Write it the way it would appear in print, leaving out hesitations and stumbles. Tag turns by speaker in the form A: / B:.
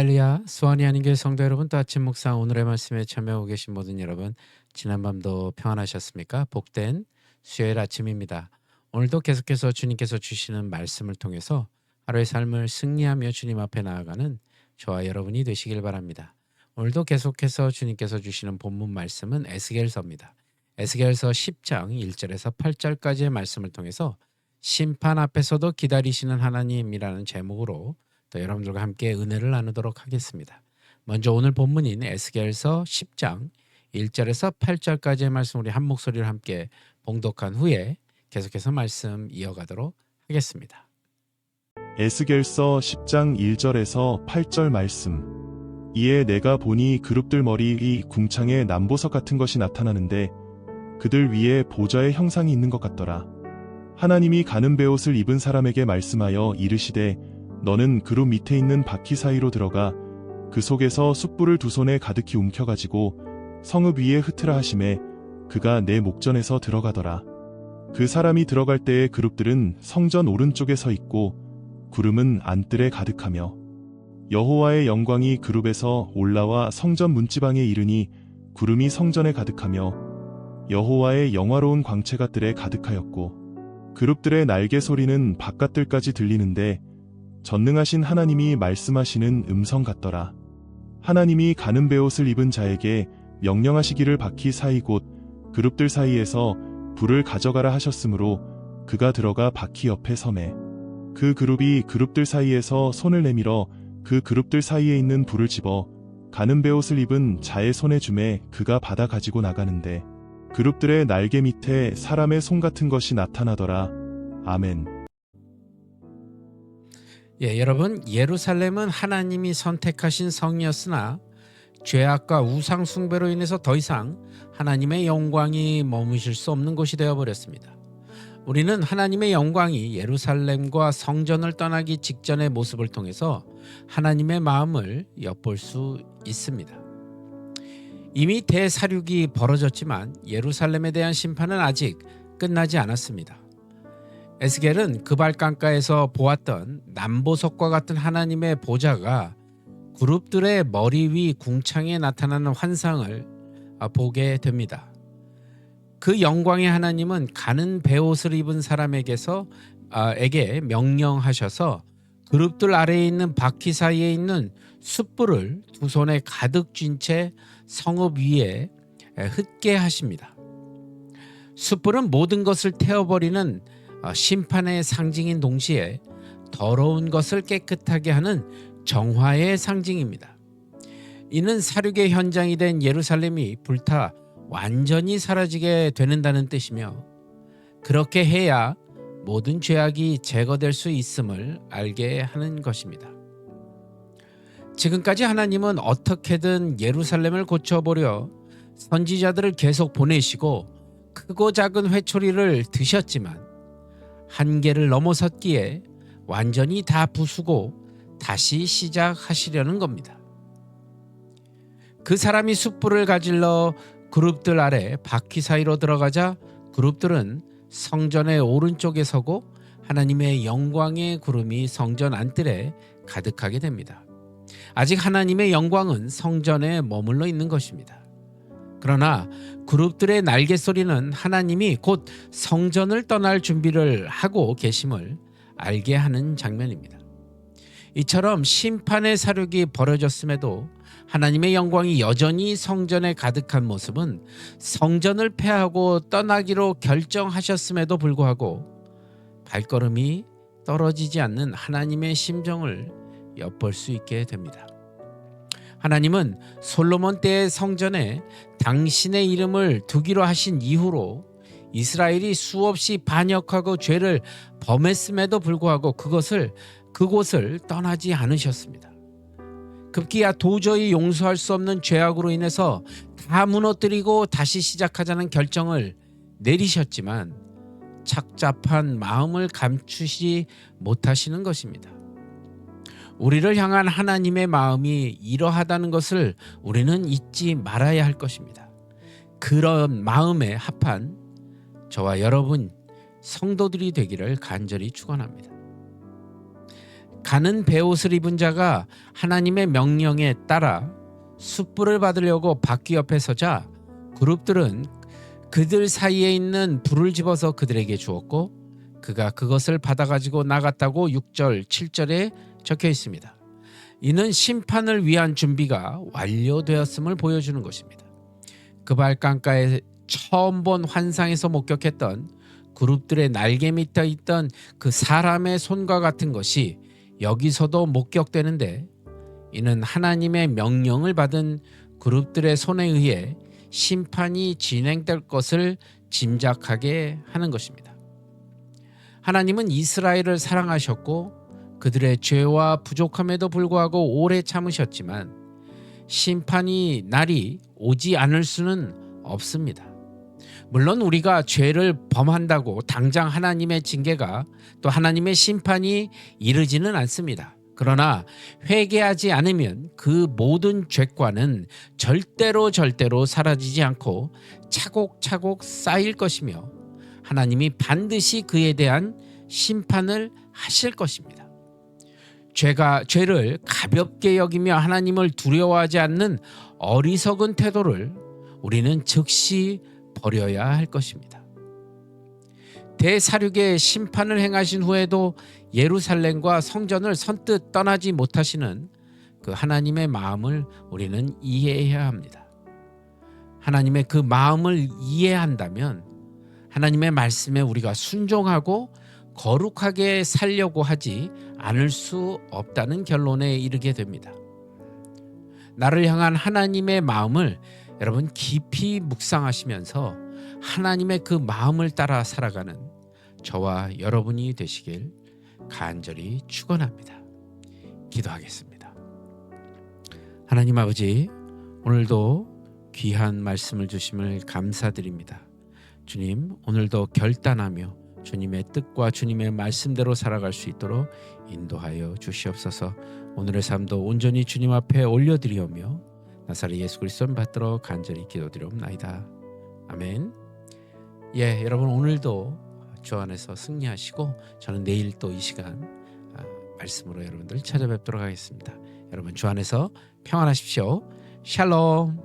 A: 할렐루야. 수원이 아닌 교회 성도 여러분, 또 아침 묵상 오늘의 말씀에 참여하고 계신 모든 여러분, 지난밤도 평안하셨습니까? 복된 수요일 아침입니다. 오늘도 계속해서 주님께서 주시는 말씀을 통해서 하루의 삶을 승리하며 주님 앞에 나아가는 저와 여러분이 되시길 바랍니다. 오늘도 계속해서 주님께서 주시는 본문 말씀은 에스겔서입니다. 에스겔서 10장 1절에서 8절까지의 말씀을 통해서 심판 앞에서도 기다리시는 하나님이라는 제목으로 또 여러분들과 함께 은혜를 나누도록 하겠습니다. 먼저 오늘 본문인 에스겔서 10장 1절에서 8절까지의 말씀 우리 한 목소리를 함께 봉독한 후에 계속해서 말씀 이어가도록 하겠습니다.
B: 에스겔서 10장 1절에서 8절 말씀. 이에 내가 보니 그룹들 머리 위 궁창에 남보석 같은 것이 나타나는데 그들 위에 보좌의 형상이 있는 것 같더라. 하나님이 가는 베옷을 입은 사람에게 말씀하여 이르시되 너는 그룹 밑에 있는 바퀴 사이로 들어가 그 속에서 숯불을 두 손에 가득히 움켜가지고 성읍 위에 흩으라 하시매 그가 내 목전에서 들어가더라. 그 사람이 들어갈 때에 그룹들은 성전 오른쪽에 서 있고 구름은 안뜰에 가득하며 여호와의 영광이 그룹에서 올라와 성전 문지방에 이르니 구름이 성전에 가득하며 여호와의 영화로운 광채가 뜰에 가득하였고 그룹들의 날개 소리는 바깥뜰까지 들리는데 전능하신 하나님이 말씀하시는 음성 같더라. 하나님이 가는 베옷을 입은 자에게 명령하시기를 바퀴 사이 곧 그룹들 사이에서 불을 가져가라 하셨으므로 그가 들어가 바퀴 옆에 서매 그 그룹이 그룹들 사이에서 손을 내밀어 그 그룹들 사이에 있는 불을 집어 가는 베옷을 입은 자의 손에 주매 그가 받아 가지고 나가는데 그룹들의 날개 밑에 사람의 손 같은 것이 나타나더라. 아멘.
A: 여러분, 예루살렘은 하나님이 선택하신 성이었으나 죄악과 우상 숭배로 인해서 더 이상 하나님의 영광이 머무실 수 없는 곳이 되어버렸습니다. 우리는 하나님의 영광이 예루살렘과 성전을 떠나기 직전의 모습을 통해서 하나님의 마음을 엿볼 수 있습니다. 이미 대사륙이 벌어졌지만 예루살렘에 대한 심판은 아직 끝나지 않았습니다. 에스겔은 그발강가에서 보았던 남보석과 같은 하나님의 보좌가 그룹들의 머리 위 궁창에 나타나는 환상을 보게 됩니다. 그 영광의 하나님은 가는 베옷을 입은 사람에게 명령하셔서 그룹들 아래에 있는 바퀴 사이에 있는 숯불을 두 손에 가득 쥔 채 성읍 위에 흩게 하십니다. 숯불은 모든 것을 태워버리는 심판의 상징인 동시에 더러운 것을 깨끗하게 하는 정화의 상징입니다. 이는 사륙의 현장이 된 예루살렘이 불타 완전히 사라지게 되는다는 뜻이며 그렇게 해야 모든 죄악이 제거될 수 있음을 알게 하는 것입니다. 지금까지 하나님은 어떻게든 예루살렘을 고쳐보려 선지자들을 계속 보내시고 크고 작은 회초리를 드셨지만 한계를 넘어섰기에 완전히 다 부수고 다시 시작하시려는 겁니다. 그 사람이 숯불을 가질러 그룹들 아래 바퀴 사이로 들어가자 그룹들은 성전의 오른쪽에 서고 하나님의 영광의 구름이 성전 안뜰에 가득하게 됩니다. 아직 하나님의 영광은 성전에 머물러 있는 것입니다. 그러나 그룹들의 날개 소리는 하나님이 곧 성전을 떠날 준비를 하고 계심을 알게 하는 장면입니다. 이처럼 심판의 사륙이 벌어졌음에도 하나님의 영광이 여전히 성전에 가득한 모습은 성전을 폐하고 떠나기로 결정하셨음에도 불구하고 발걸음이 떨어지지 않는 하나님의 심정을 엿볼 수 있게 됩니다. 하나님은 솔로몬 때의 성전에 당신의 이름을 두기로 하신 이후로 이스라엘이 수없이 반역하고 죄를 범했음에도 불구하고 그곳을 떠나지 않으셨습니다. 급기야 도저히 용서할 수 없는 죄악으로 인해서 다 무너뜨리고 다시 시작하자는 결정을 내리셨지만 착잡한 마음을 감추지 못하시는 것입니다. 우리를 향한 하나님의 마음이 이러하다는 것을 우리는 잊지 말아야 할 것입니다. 그런 마음에 합한 저와 여러분 성도들이 되기를 간절히 축원합니다. 가는 베옷을 입은 자가 하나님의 명령에 따라 숯불을 받으려고 바퀴 옆에 서자 그룹들은 그들 사이에 있는 불을 집어서 그들에게 주었고 그가 그것을 받아가지고 나갔다고 6절 7절에 적혀 있습니다. 이는 심판을 위한 준비가 완료되었음을 보여주는 것입니다. 그발강가에 처음 본 환상에서 목격했던 그룹들의 날개 밑에 있던 그 사람의 손과 같은 것이 여기서도 목격되는데 이는 하나님의 명령을 받은 그룹들의 손에 의해 심판이 진행될 것을 짐작하게 하는 것입니다. 하나님은 이스라엘을 사랑하셨고 그들의 죄와 부족함에도 불구하고 오래 참으셨지만 심판이 날이 오지 않을 수는 없습니다. 물론 우리가 죄를 범한다고 당장 하나님의 징계가 또 하나님의 심판이 이르지는 않습니다. 그러나 회개하지 않으면 그 모든 죄과는 절대로 사라지지 않고 차곡차곡 쌓일 것이며 하나님이 반드시 그에 대한 심판을 하실 것입니다. 죄를 가볍게 여기며 하나님을 두려워하지 않는 어리석은 태도를 우리는 즉시 버려야 할 것입니다. 대사륙의 심판을 행하신 후에도 예루살렘과 성전을 선뜻 떠나지 못하시는 그 하나님의 마음을 우리는 이해해야 합니다. 하나님의 그 마음을 이해한다면 하나님의 말씀에 우리가 순종하고 거룩하게 살려고 하지 않을 수 없다는 결론에 이르게 됩니다. 나를 향한 하나님의 마음을 여러분 깊이 묵상하시면서 하나님의 그 마음을 따라 살아가는 저와 여러분이 되시길 간절히 축원합니다. 기도하겠습니다. 하나님 아버지, 오늘도 귀한 말씀을 주심을 감사드립니다. 주님, 오늘도 결단하며 주님의 뜻과 주님의 말씀대로 살아갈 수 있도록 인도하여 주시옵소서. 오늘의 삶도 온전히 주님 앞에 올려드리오며 나사렛 예수 그리스도를 받들어 간절히 기도드리옵나이다. 아멘. 여러분 오늘도 주 안에서 승리하시고 저는 내일 또 이 시간 말씀으로 여러분들 찾아뵙도록 하겠습니다. 여러분 주 안에서 평안하십시오. 샬롬.